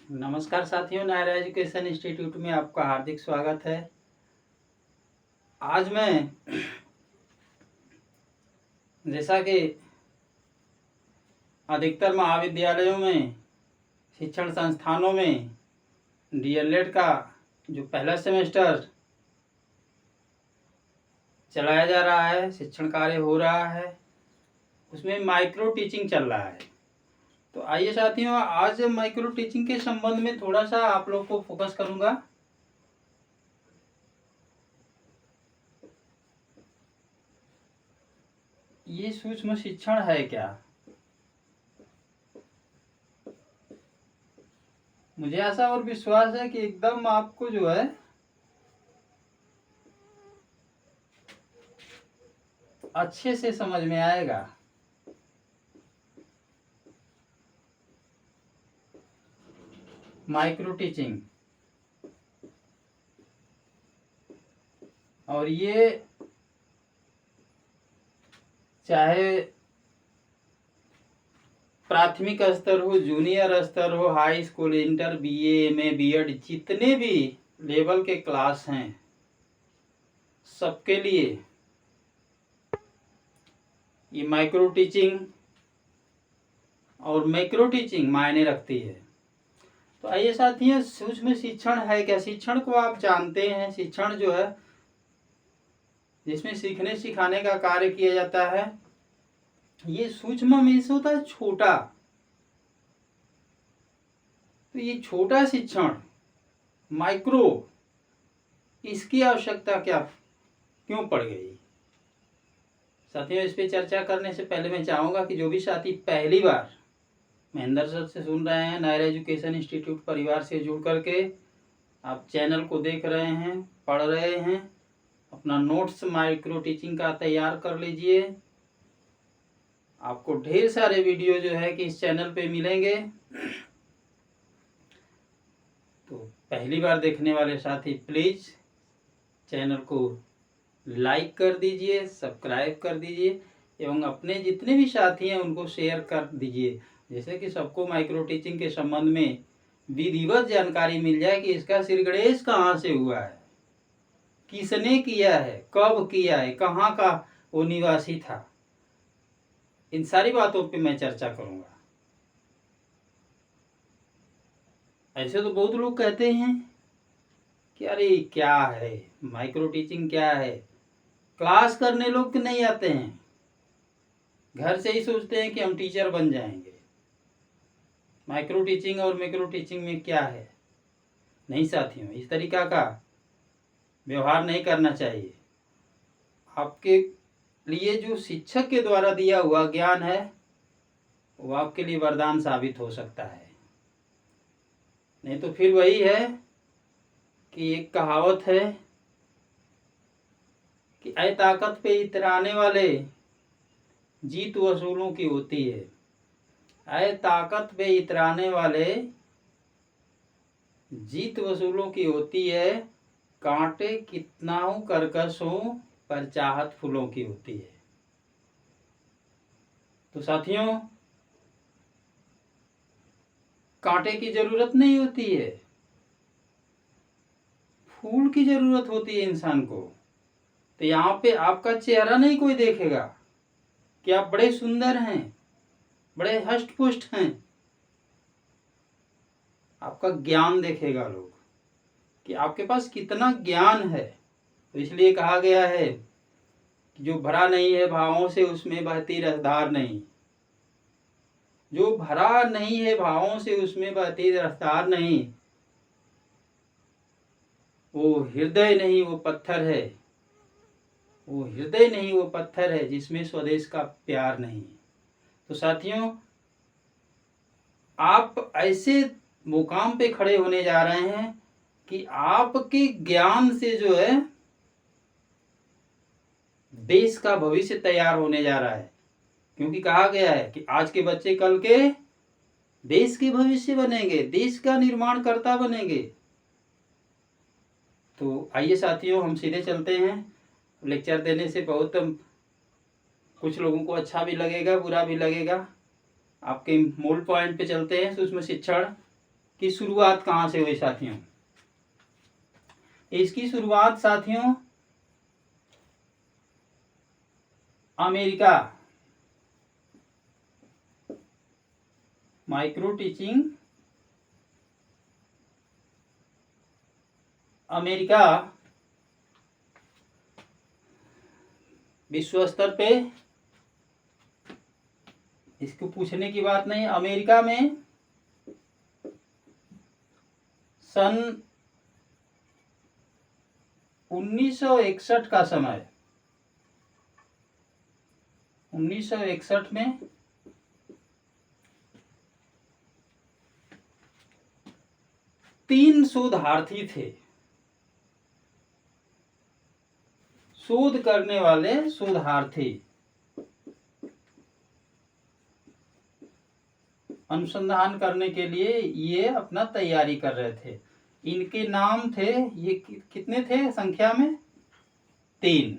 नमस्कार साथियों, Naira education institute में आपका हार्दिक स्वागत है। आज मैं जैसा कि अधिकतर महाविद्यालयों में, शिक्षण संस्थानों में डीएलएड का जो पहला सेमेस्टर चलाया जा रहा है, शिक्षण कार्य हो रहा है, उसमें माइक्रो टीचिंग चल रहा है। तो आइए साथियों, आज माइक्रो टीचिंग के संबंध में थोड़ा सा आप लोग को फोकस करूंगा। ये सूक्ष्म शिक्षण है क्या? मुझे आशा और विश्वास है कि एकदम आपको जो है अच्छे से समझ में आएगा। माइक्रो टीचिंग, और ये चाहे प्राथमिक स्तर हो, जूनियर स्तर हो, high school, inter, BA, MA, BEd, जितने भी लेवल के क्लास हैं सबके लिए ये माइक्रो टीचिंग और मैक्रो टीचिंग मायने रखती है। तो आइए साथियों, सूक्ष्म शिक्षण है क्या? शिक्षण को आप जानते हैं, शिक्षण जो है जिसमें सीखने सिखाने का कार्य किया जाता है, ये सूक्ष्म में से होता है छोटा। तो ये छोटा शिक्षण माइक्रो, इसकी आवश्यकता क्या क्यों पड़ गई? साथियों, इस पे चर्चा करने से पहले मैं चाहूंगा कि जो भी साथी पहली बार महेंद्र सर से सुन रहे हैं, नायरा एजुकेशन इंस्टीट्यूट परिवार से जुड़ करके आप चैनल को देख रहे हैं, पढ़ रहे हैं, अपना नोट्स माइक्रो टीचिंग का तैयार कर लीजिए। आपको ढेर सारे वीडियो जो है कि इस चैनल पे मिलेंगे। तो पहली बार देखने वाले साथी प्लीज चैनल को लाइक कर दीजिए, सब्सक्राइब कर दीजिए एवं अपने जितने भी साथी हैं उनको शेयर कर दीजिए, जैसे कि सबको माइक्रो टीचिंग के संबंध में विधिवत जानकारी मिल जाए कि इसका श्रीगणेश कहाँ से हुआ है, किसने किया है, कब किया है, कहाँ का वो निवासी था। इन सारी बातों पे मैं चर्चा करूंगा। ऐसे तो बहुत लोग कहते हैं कि अरे क्या है माइक्रो टीचिंग, क्या है, क्लास करने लोग नहीं आते हैं, घर से ही सोचते हैं कि हम टीचर बन जाएंगे। माइक्रो टीचिंग और मैक्रो टीचिंग में क्या है? नहीं साथियों, इस तरीका का व्यवहार नहीं करना चाहिए। आपके लिए जो शिक्षक के द्वारा दिया हुआ ज्ञान है वो आपके लिए वरदान साबित हो सकता है। नहीं तो फिर वही है कि एक कहावत है कि ऐ ताकत पे इतराने वाले जीत वसूलों की होती है। ऐ ताकत पे इतराने वाले जीत वसूलों की होती है, कांटे कितना हो कर्कश हो पर चाहत फूलों की होती है। तो साथियों, कांटे की जरूरत नहीं होती है, फूल की जरूरत होती है इंसान को। तो यहाँ पे आपका चेहरा नहीं कोई देखेगा कि आप बड़े सुंदर हैं, बड़े हष्ट पुष्ट हैं, आपका ज्ञान देखेगा लोग कि आपके पास कितना ज्ञान है। तो इसलिए कहा गया है कि जो भरा नहीं है भावों से उसमें बहती रफ्तार नहीं। जो भरा नहीं है भावों से उसमें बहती रफ्तार नहीं, वो हृदय नहीं वो पत्थर है, वो हृदय नहीं वो पत्थर है जिसमें स्वदेश का प्यार नहीं। तो साथियों, आप ऐसे मुकाम पे खड़े होने जा रहे हैं कि आपके ज्ञान से जो है देश का भविष्य तैयार होने जा रहा है। क्योंकि कहा गया है कि आज के बच्चे कल के देश के भविष्य बनेंगे, देश का निर्माणकर्ता बनेंगे। तो आइए साथियों, हम सीधे चलते हैं। लेक्चर देने से बहुत कुछ लोगों को अच्छा भी लगेगा, बुरा भी लगेगा। आपके मूल पॉइंट पे चलते हैं। सूक्ष्म शिक्षण की शुरुआत कहाँ से हुई साथियों? इसकी शुरुआत साथियों अमेरिका, माइक्रो टीचिंग अमेरिका विश्व स्तर पे, इसको पूछने की बात नहीं, अमेरिका में सन 1961 का समय, 1961 में 3 शोधार्थी थे, शोध करने वाले शोधार्थी, अनुसंधान करने के लिए ये अपना तैयारी कर रहे थे। इनके नाम थे, ये कितने थे संख्या में? 3।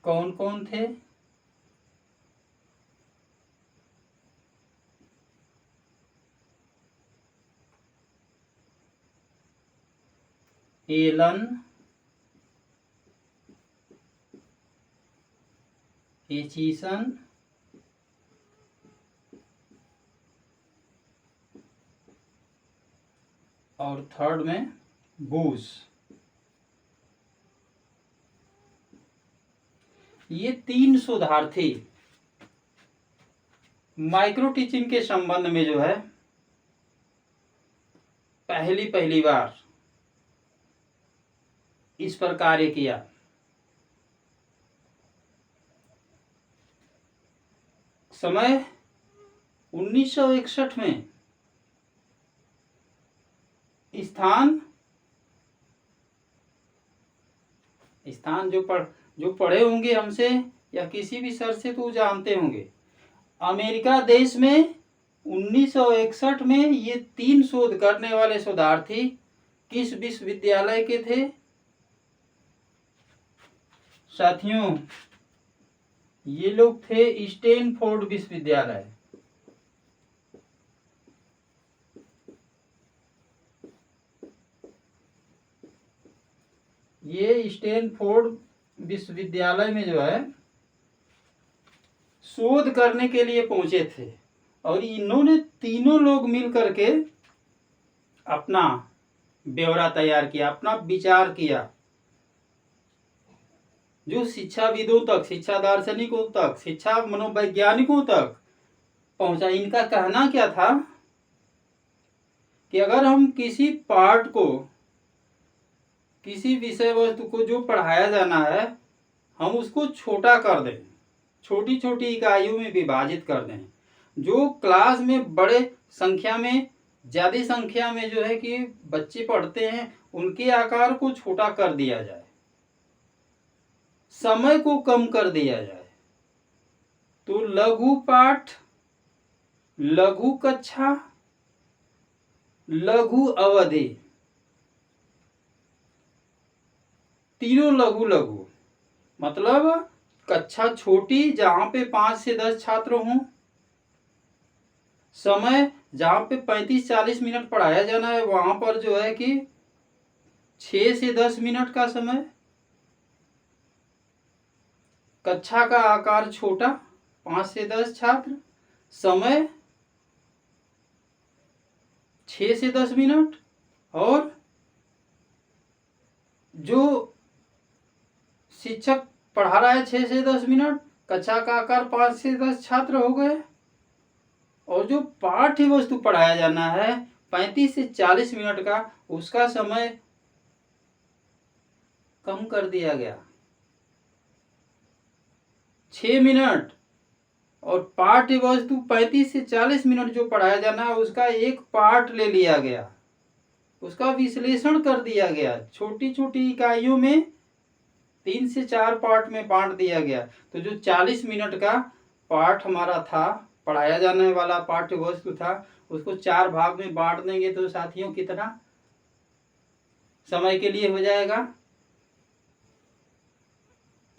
कौन कौन थे? एलन एचिसन, और थर्ड में बूश। ये 3 शोधार्थी माइक्रो टीचिंग के संबंध में जो है पहली बार इस पर कार्य किया। समय 1961 में, स्थान जो पढ़े होंगे हमसे या किसी भी सर से तो जानते होंगे, अमेरिका देश में 1961 में ये 3 शोध करने वाले शोधार्थी किस विश्वविद्यालय के थे साथियों? ये लोग थे स्टैनफोर्ड विश्वविद्यालय। ये स्टैनफोर्ड विश्वविद्यालय में जो है शोध करने के लिए पहुंचे थे, और इन्होंने तीनों लोग मिल करके अपना ब्यौरा तैयार किया, अपना विचार किया, जो शिक्षाविदों तक, शिक्षा दार्शनिकों तक, शिक्षा मनोवैज्ञानिकों तक पहुंचा। इनका कहना क्या था कि अगर हम किसी पार्ट को, किसी विषय वस्तु को जो पढ़ाया जाना है, हम उसको छोटा कर दें, छोटी छोटी इकाइयों में विभाजित कर दें, जो क्लास में बड़े संख्या में, ज्यादा संख्या में जो है कि बच्चे पढ़ते हैं, उनके आकार को छोटा कर दिया जाए, समय को कम कर दिया जाए। तो लघु पाठ, लघु कक्षा, लघु अवधि, तीनों लघु लघु, मतलब कक्षा छोटी जहां पे 5 से 10 छात्र हों, समय जहां पे 35-40 मिनट पढ़ाया जाना है वहां पर जो है कि 6 से 10 मिनट का समय, कक्षा का आकार छोटा, 5 से 10 छात्र, समय 6 से 10 मिनट, और जो शिक्षक पढ़ा रहा है 6 से 10 मिनट, कक्षा का आकार 5 से 10 छात्र हो गए, और जो पाठ्य वस्तु पढ़ाया जाना है 35 से 40 मिनट का, उसका समय कम कर दिया गया, 6 मिनट, और पाठ्य वस्तु 35 से 40 मिनट जो पढ़ाया जाना है उसका एक पार्ट ले लिया गया, उसका विश्लेषण कर दिया गया, छोटी छोटी इकाइयों में 3 से 4 पार्ट में बांट दिया गया। तो जो 40 मिनट का पाठ हमारा था, पढ़ाया जाने वाला पाठ्य वस्तु था, उसको 4 भाग में बांट देंगे तो साथियों कितना समय के लिए हो जाएगा?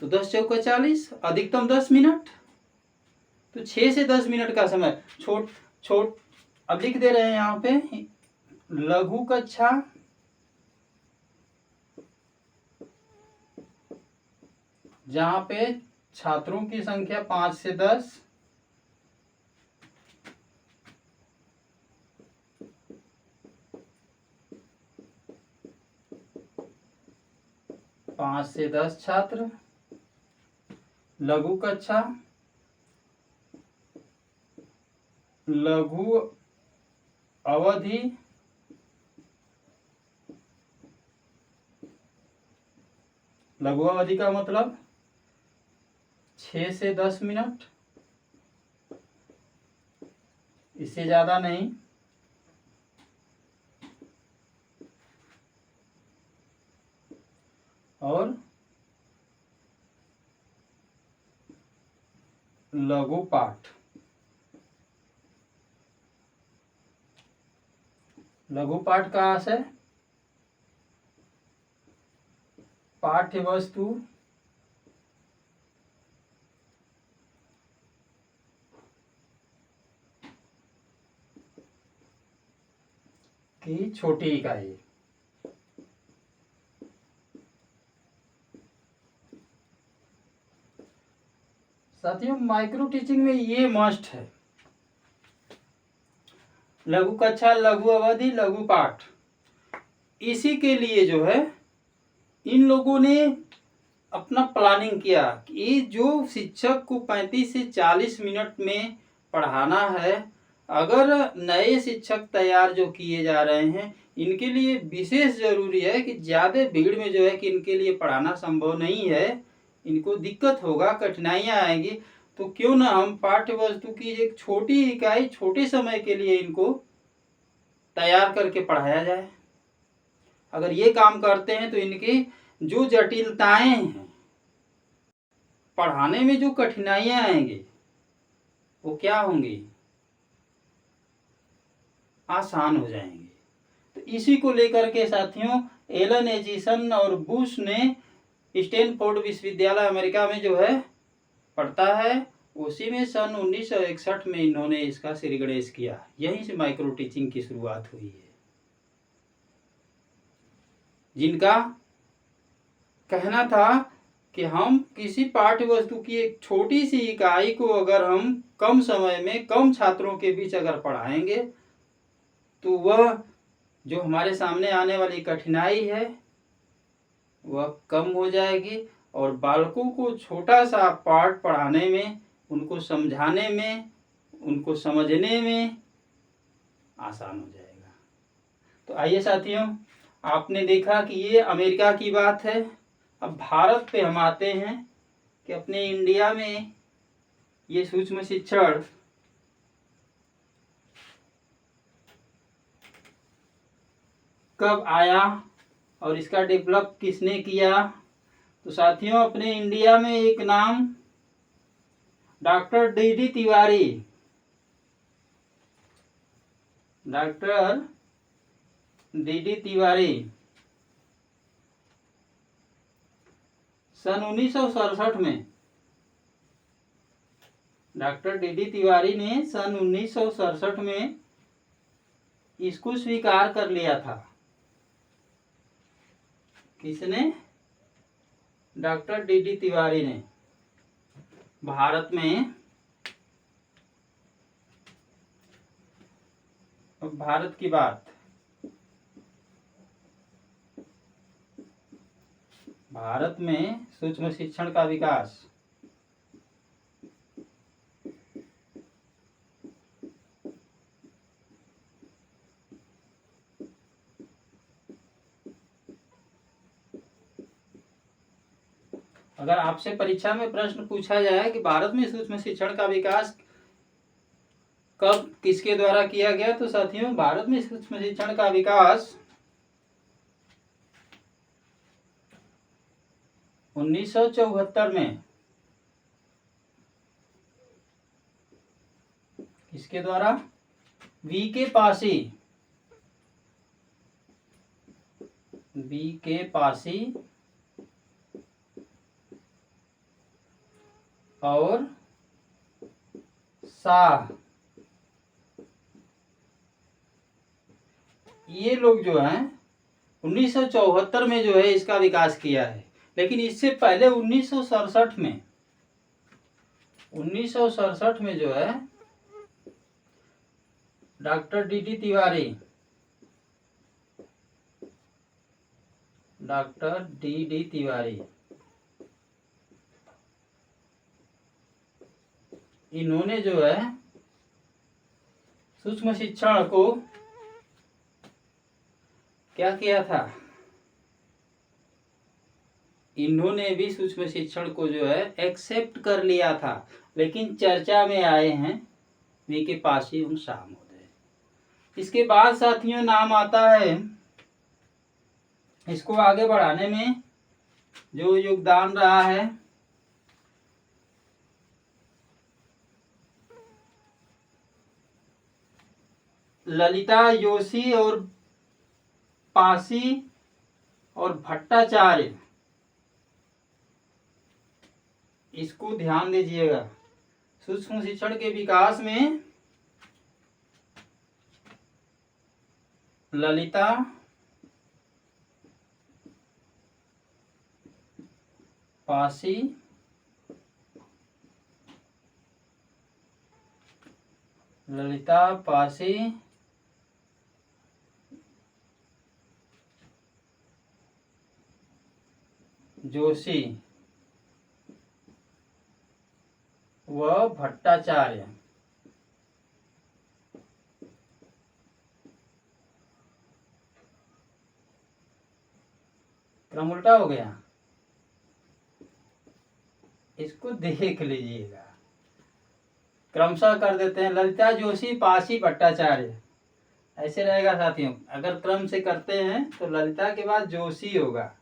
तो 10 चौका 40, अधिकतम 10 मिनट, तो 6 से 10 मिनट का समय अब लिख दे रहे हैं यहाँ पे लघु कक्षा जहाँ पे छात्रों की संख्या 5 से 10, 5 से 10 छात्र, लघु कक्षा, लघु अवधि, लघु अवधि का मतलब 6 से 10 मिनट, इससे ज्यादा नहीं। और लघु पाठ, लघु पाठ का अर्थ है पाठ्य वस्तु की छोटी इकाई। साथियों, माइक्रो टीचिंग में ये मस्ट है, लघु कक्षा, लघु अवधि, लघु पाठ। इसी के लिए जो है इन लोगों ने अपना प्लानिंग किया कि जो शिक्षक को 35 से 40 मिनट में पढ़ाना है, अगर नए शिक्षक तैयार जो किए जा रहे हैं, इनके लिए विशेष जरूरी है कि ज़्यादा भीड़ में जो है कि इनके लिए पढ़ाना संभव नहीं है, इनको दिक्कत होगा, कठिनाइयाँ आएंगी। तो क्यों ना हम पाठ्य वस्तु की एक छोटी इकाई छोटे समय के लिए इनको तैयार करके पढ़ाया जाए। अगर ये काम करते हैं तो इनकी जो जटिलताएं हैं, पढ़ाने में जो कठिनाइयां आएंगी, वो क्या होंगी, आसान हो जाएंगी। तो इसी को लेकर के साथियों एलन एचिसन और बुश ने स्टैनफोर्ड विश्वविद्यालय अमेरिका में जो है पढ़ता है, उसी में सन 1961 में इन्होंने इसका श्रीगणेश किया। यहीं से माइक्रो टीचिंग की शुरुआत हुई है। जिनका कहना था कि हम किसी पाठ्य वस्तु की एक छोटी सी इकाई को अगर हम कम समय में कम छात्रों के बीच अगर पढ़ाएंगे तो वह जो हमारे सामने आने वाली कठिनाई है वह कम हो जाएगी और बालकों को छोटा सा पाठ पढ़ाने में, उनको समझाने में, उनको समझने में आसान हो जाएगा। तो आइए साथियों, आपने देखा कि ये अमेरिका की बात है। अब भारत पे हम आते हैं कि अपने इंडिया में ये सूक्ष्म शिक्षण कब आया और इसका डेवलप किसने किया। तो साथियों, अपने इंडिया में एक नाम doctor D D Tiwari, doctor D D Tiwari सन 1967 में, डॉक्टर डी डी तिवारी ने सन 1967 में इसको स्वीकार कर लिया था। किसने? डॉक्टर डी डी तिवारी ने। भारत में, भारत की बात, भारत में सूक्ष्म शिक्षण का विकास अगर आपसे परीक्षा में प्रश्न पूछा जाए कि भारत में सूक्ष्म शिक्षण का विकास कब किसके द्वारा किया गया, तो साथियों भारत में सूक्ष्म शिक्षण का विकास 1974 में किसके द्वारा? वी के पासी, वी के पासी और शाह, ये लोग जो हैं 1974 में जो है इसका विकास किया है, लेकिन इससे पहले 1967 में जो है डॉक्टर डी तिवारी इन्होंने जो है सूक्ष्म शिक्षण को क्या किया था, इन्होंने भी सूक्ष्म शिक्षण को जो है एक्सेप्ट कर लिया था, लेकिन चर्चा में आए हैं वीके पासी एवं शाह महोदय। इसके बाद साथियों नाम आता है, इसको आगे बढ़ाने में जो योगदान रहा है ललिता जोशी और पासी और भट्टाचार्य, इसको ध्यान दीजिएगा। सूक्ष्म शिक्षण के विकास में ललिता पासी जोशी व भट्टाचार्य क्रम उल्टा हो गया, इसको देख लीजिएगा। क्रमशः कर देते हैं, ललिता जोशी पासी भट्टाचार्य ऐसे रहेगा साथियों। अगर क्रम से करते हैं तो ललिता के बाद जोशी होगा,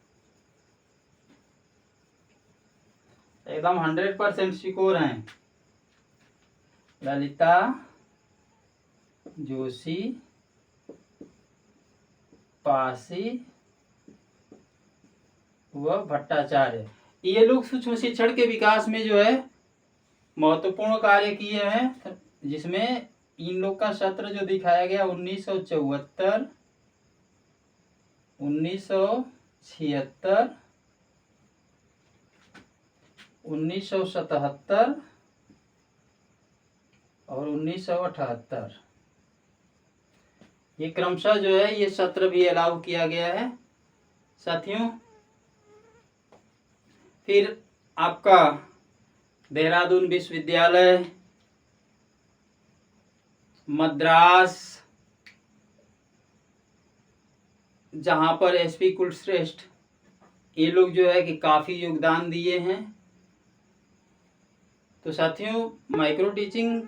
एकदम 100% सिक्योर हैं। ललिता जोशी पासी व भट्टाचार्य, ये लोग सूक्ष्म शिक्षण के विकास में जो है महत्वपूर्ण कार्य किए हैं, जिसमें इन लोग का सत्र जो दिखाया गया 1974, 1976, 1977 और 1978, ये क्रमशः जो है ये सत्र भी अलाउ किया गया है साथियों। फिर आपका देहरादून विश्वविद्यालय, मद्रास, जहां पर एसपी कुलश्रेष्ठ, ये लोग जो है कि काफ़ी योगदान दिए हैं। तो साथियों माइक्रो टीचिंग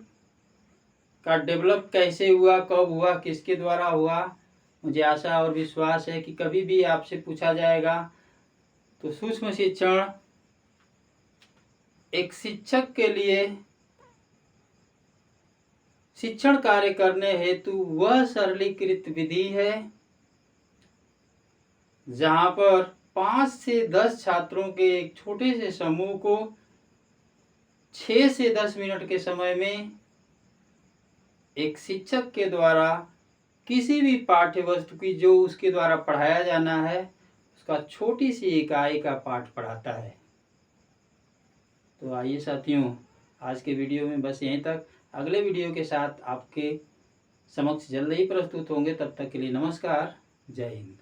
का डेवलप कैसे हुआ, कब हुआ, किसके द्वारा हुआ, मुझे आशा और विश्वास है कि कभी भी आपसे पूछा जाएगा तो सूक्ष्म शिक्षण एक शिक्षक के लिए शिक्षण कार्य करने हेतु वह सरलीकृत विधि है जहां पर 5 से 10 छात्रों के एक छोटे से समूह को 6 से 10 मिनट के समय में एक शिक्षक के द्वारा किसी भी पाठ्य वस्तु की जो उसके द्वारा पढ़ाया जाना है उसका छोटी सी इकाई का पाठ पढ़ाता है। तो आइए साथियों आज के वीडियो में बस यहीं तक, अगले वीडियो के साथ आपके समक्ष जल्द ही प्रस्तुत होंगे। तब तक के लिए नमस्कार, जय हिंद।